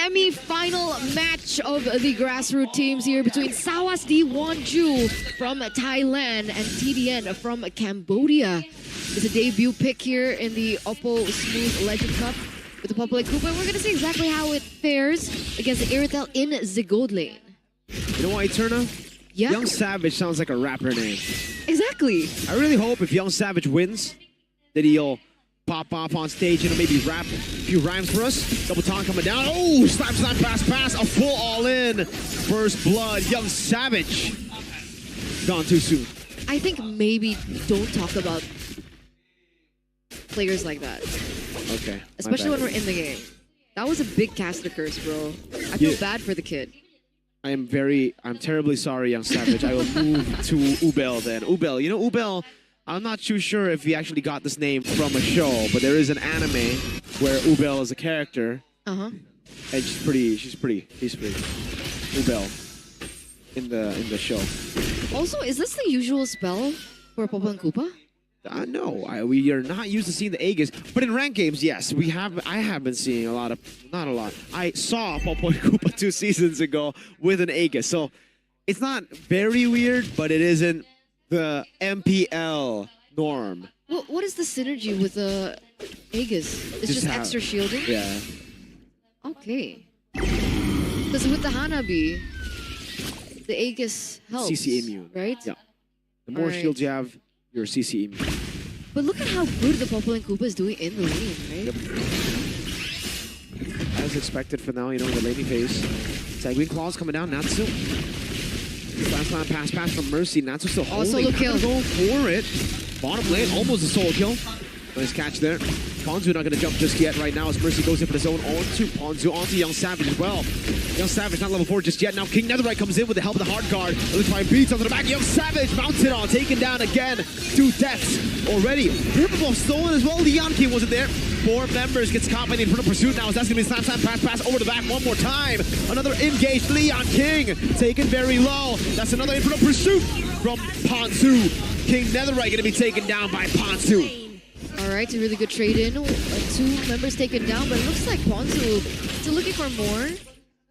semi-final match of the grassroots teams here between Sawasdee Wonju from Thailand and TDN from Cambodia. It's a debut pick here in the OPPO Smooth Legend Cup with the Popular Koopa. We're going to see exactly how it fares against the Iritel in the gold lane. You know why, Eterna? Yeah. Young Savage sounds like a rapper name. Exactly. I really hope if Young Savage wins, that he'll pop off on stage and maybe rap a few rhymes for us. Double taunt coming down. Oh, slap, pass. A full all-in. First blood. Young Savage. Gone too soon. I think maybe don't talk about players like that. Okay. Especially when we're in the game. That was a big caster curse, bro. I feel bad for the kid. I'm terribly sorry, Young Savage. I will move to Ubel then. Ubel, you know Ubel, I'm not too sure if he actually got this name from a show, but there is an anime where Ubel is a character. Uh-huh. And she's pretty. Ubel in the show. Also, is this the usual spell for Popple and Koopa? No, we are not used to seeing the Aegis, but in ranked games, yes, I have been seeing not a lot. I saw Popple and Koopa 2 seasons ago with an Aegis, so it's not very weird, but it isn't the MPL norm. Well, what is the synergy with the Aegis? It's just extra shielding? Yeah. Okay. Because with the Hanabi, the Aegis helps. CC immune. Right? Yeah. The more shields you have, your CC immune. But look at how good the Popple and Koopa is doing in the lane, right? Yep. As expected for now, in the laning phase. Sanguine Claws coming down, Natsu. Last line pass from Mercy. Natsu still holding. Solo kill. Go for it. Bottom lane, almost a solo kill. Nice catch there. Ponzu not going to jump just yet right now as Mercy goes in for the zone onto Ponzu, onto Young Savage as well. Young Savage not level 4 just yet. Now King Netherite comes in with the help of the hard guard. Electrifying beats onto the back. Young Savage mounted on, taken down again. 2 deaths already. Purple Buff stolen as well. Leon King wasn't there. 4 members gets caught by the Infernal Pursuit now. That's going to be slam, pass over the back one more time. Another engaged Leon King taken very low. That's another Infernal Pursuit from Ponzu. King Netherite going to be taken down by Ponzu. Alright, a really good trade-in. 2 members taken down, but it looks like Ponzu still looking for more.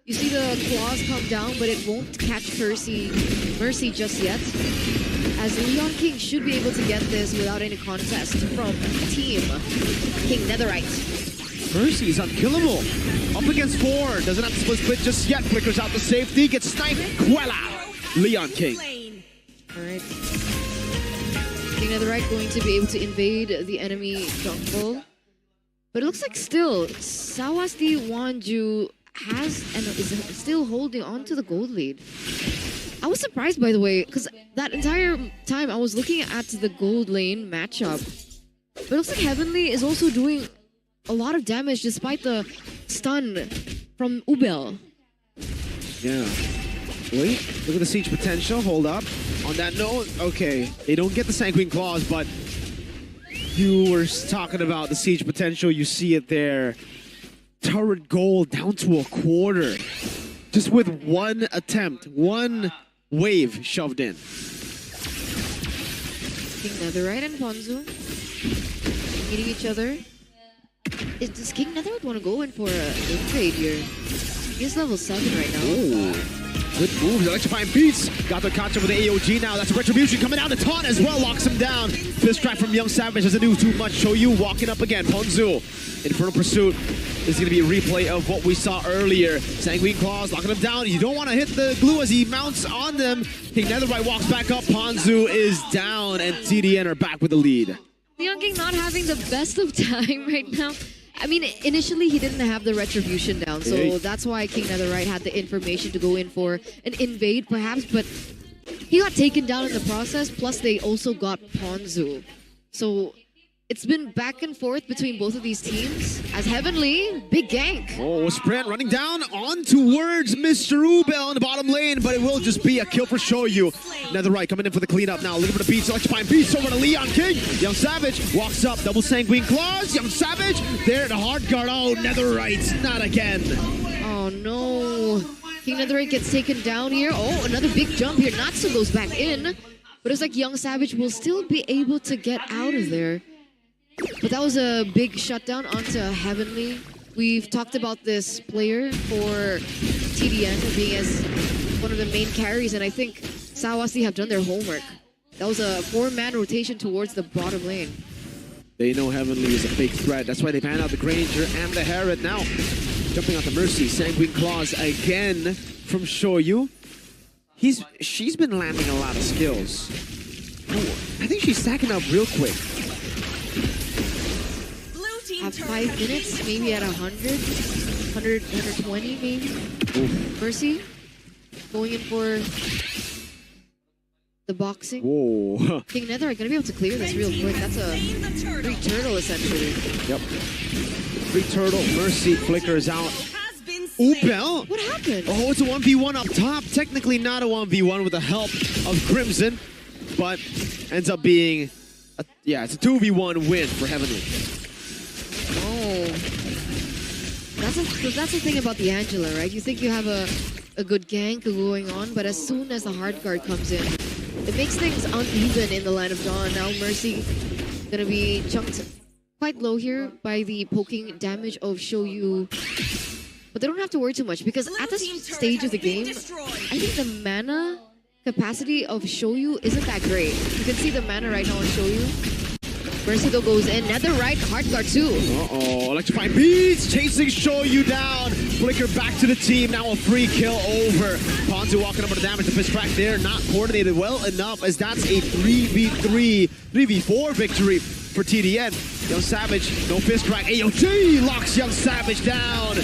You see the claws come down, but it won't catch Mercy just yet. As Leon King should be able to get this without any contest from Team King Netherite. Mercy is unkillable. Up against 4. Doesn't have to split just yet. Flickers out the safety. Gets sniped. Quella. Leon King. Alright. King Netherite going to be able to invade the enemy jungle. But it looks like still, Sawasdee Wonju is still holding on to the gold lead. I was surprised, by the way, because that entire time I was looking at the gold lane matchup. But it looks like Heavenly is also doing a lot of damage despite the stun from Ubel. Yeah. Wait, look at the siege potential. Hold up. On that note, okay, they don't get the Sanguine Claws, but you were talking about the siege potential. You see it there. Turret gold down to a quarter. Just with one attempt, one wave shoved in. King Netherite and Ponzu meeting each other. Does King Netherite want to go in for a trade here? He's level 7 right now. Ooh. Good moves, electrifying beats. Got the catch with the AOG now. That's a retribution coming out. The taunt as well locks him down. Fist strike from Young Savage doesn't do too much. Show you walking up again. Ponzu, Infernal Pursuit. This is going to be a replay of what we saw earlier. Sanguine Claws locking him down. You don't want to hit the glue as he mounts on them. King Netherite walks back up. Ponzu is down, and TDN are back with the lead. Leon King not having the best of time right now. I mean, initially he didn't have the retribution down, so that's why King Netherite had the information to go in for an invade, perhaps, but he got taken down in the process, plus they also got Ponzu. So it's been back and forth between both of these teams, as Heavenly, big gank. Oh, sprint running down on towards Mr. Ubel in the bottom lane, but it will just be a kill for Shoyu. Netherite coming in for the cleanup now. Looking for the beats, electrifying beats over to Leon King. Young Savage walks up, double Sanguine Claws. Young Savage there, the hard guard. Oh, Netherite, not again. Oh no. King Netherite gets taken down here. Oh, another big jump here. Natsu goes back in. But it's like Young Savage will still be able to get out of there. But that was a big shutdown onto Heavenly. We've talked about this player for TDN being as one of the main carries, and I think Sawasdee have done their homework. That was a 4-man rotation towards the bottom lane. They know Heavenly is a big threat. That's why they pan out the Granger and the Herod. Now, jumping out the Mercy. Sanguine Claws again from Shoyu. She's been landing a lot of skills. I think she's stacking up real quick. Have 5 minutes, maybe at 120 maybe. Oof. Mercy going in for the boxing. Whoa. King Nether are gonna be able to clear this real quick. That's a free turtle essentially. Yep. Free turtle. Mercy flickers out. OPPO? What happened? Oh, it's a 1v1 up top. Technically not a 1v1 with the help of Crimson, but ends up being, it's a 2v1 win for Heavenly. Oh, that's the thing about the Angela, right? You think you have a good gank going on, but as soon as the hard guard comes in, it makes things uneven in the line of dawn. Now Mercy gonna be chunked quite low here by the poking damage of Shoyu, but they don't have to worry too much because at this stage of the game, I think the mana capacity of Shoyu isn't that great. You can see the mana right now on Shoyu. Mercy though goes in, netherite, hard guard too. Uh-oh, electrifying beats, chasing Shoyu down. Flicker back to the team, now a free kill over. Ponzu walking over the damage, the fist crack there, not coordinated well enough as that's a 3v3, 3v4 victory for TDN. Young Savage, no fist crack, AOG locks Young Savage down.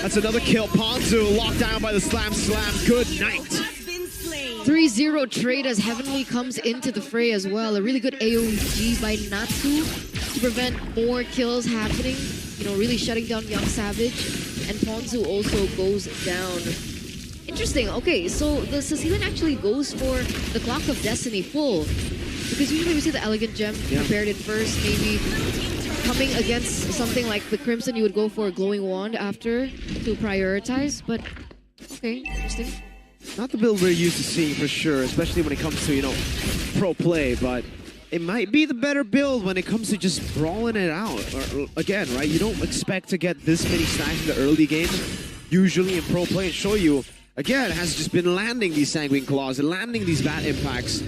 That's another kill, Ponzu locked down by the slam. Good night. 3-0 trade as Heavenly comes into the fray as well. A really good AOG by Natsu to prevent more kills happening. You know, really shutting down Young Savage. And Ponzu also goes down. Interesting. Okay, so the Sicilian actually goes for the Clock of Destiny full. Because usually we see the Elegant Gem prepared in first. Maybe coming against something like the Crimson, you would go for a Glowing Wand after to prioritize. But, okay, interesting. Not the build we're used to seeing for sure, especially when it comes to, pro play, but it might be the better build when it comes to just brawling it out. Or, again, right, you don't expect to get this many stacks in the early game, usually in pro play, and Shoyu, again, has just been landing these Sanguine Claws and landing these bad impacts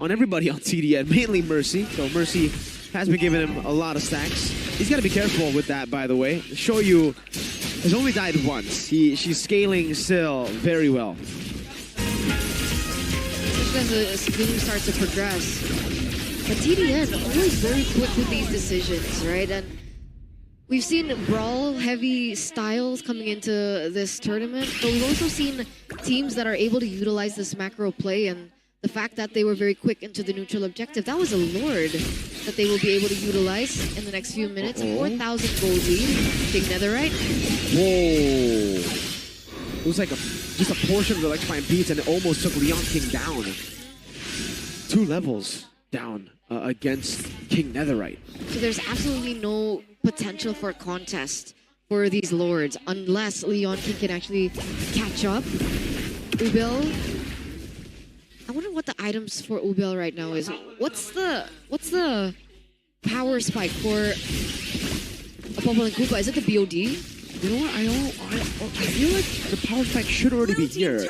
on everybody on TDN, mainly Mercy. So Mercy has been giving him a lot of stacks. He's got to be careful with that, by the way. Shoyu has only died once. She's scaling still very well. Especially as the game starts to progress. But TDN always very quick with these decisions, right? And we've seen brawl-heavy styles coming into this tournament, but we've also seen teams that are able to utilize this macro play, and the fact that they were very quick into the neutral objective, that was a Lord that they will be able to utilize in the next few minutes. 4,000 gold lead. Big netherite. Whoa. It was like just a portion of the electrifying beats, and it almost took Leon King down. 2 levels down against King Netherite. So there's absolutely no potential for a contest for these Lords unless Leon King can actually catch up. Ubel, I wonder what the items for Ubel right now is. What's the power spike for OPPO and Koopa? Is it the BOD? You know what? I feel like the power spike should already be here.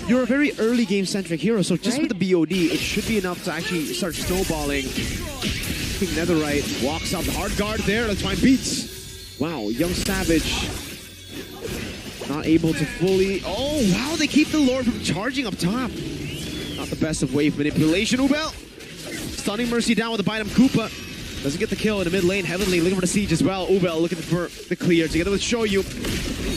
You're a very early game centric hero, so just with the BOD, it should be enough to actually start snowballing. King Netherite walks out the hard guard there. Let's find beats. Wow, Young Savage not able to fully. Oh wow, they keep the Lord from charging up top. Not the best of wave manipulation. Ubel stunning Mercy down with a bite of Koopa. Doesn't get the kill in the mid lane. Heavenly looking for the siege as well. Ubel looking for the clear together with Shoyu.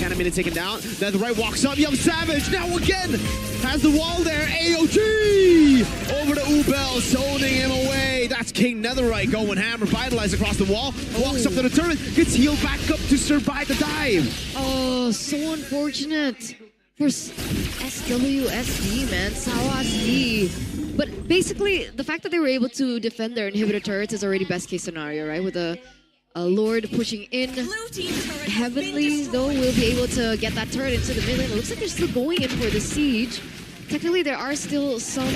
Animated taken down. Then the right walks up. Young Savage now again has the wall there. AOG over to Ubel, zoning him away. That's King Netherite going hammer, vitalized across the wall. Walks up to the turret, gets healed back up to survive the dive. Oh, so unfortunate for SWSD, man. Sawasdee. But basically, the fact that they were able to defend their inhibitor turrets is already best case scenario, right? With a Lord pushing in. Heavenly, though, will be able to get that turret into the mid lane. It looks like they're still going in for the siege. technically there are still some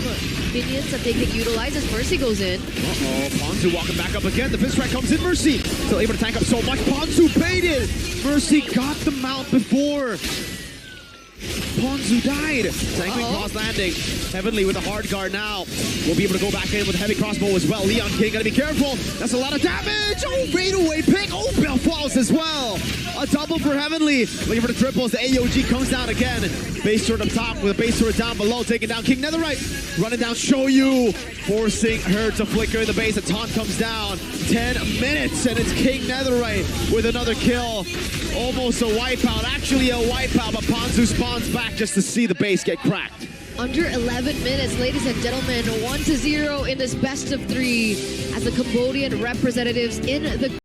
minions that they can utilize as Mercy goes in. Uh-oh, Ponzu walking back up again. The pin strike comes in. Mercy still able to tank up so much. Ponzu baited. Mercy got the mount before Ponzu died. Tanking cross landing. Heavenly with a hard guard now. We'll be able to go back in with a heavy crossbow as well. Leon King gotta be careful. That's a lot of damage. Oh, fadeaway pick. Oh, Bell falls as well. A double for Heavenly. Looking for the triples. The AOG comes down again. Base sword up top with a base sword down below. Taking down King Netherite. Running down Shoyu. Forcing her to flicker in the base. A taunt comes down. 10 minutes and it's King Netherite with another kill. Almost a wipeout. Actually a wipeout, but Ponzu spawns back just to see the base get cracked. Under 11 minutes, ladies and gentlemen, 1-0 in this best of 3 as the Cambodian representatives in the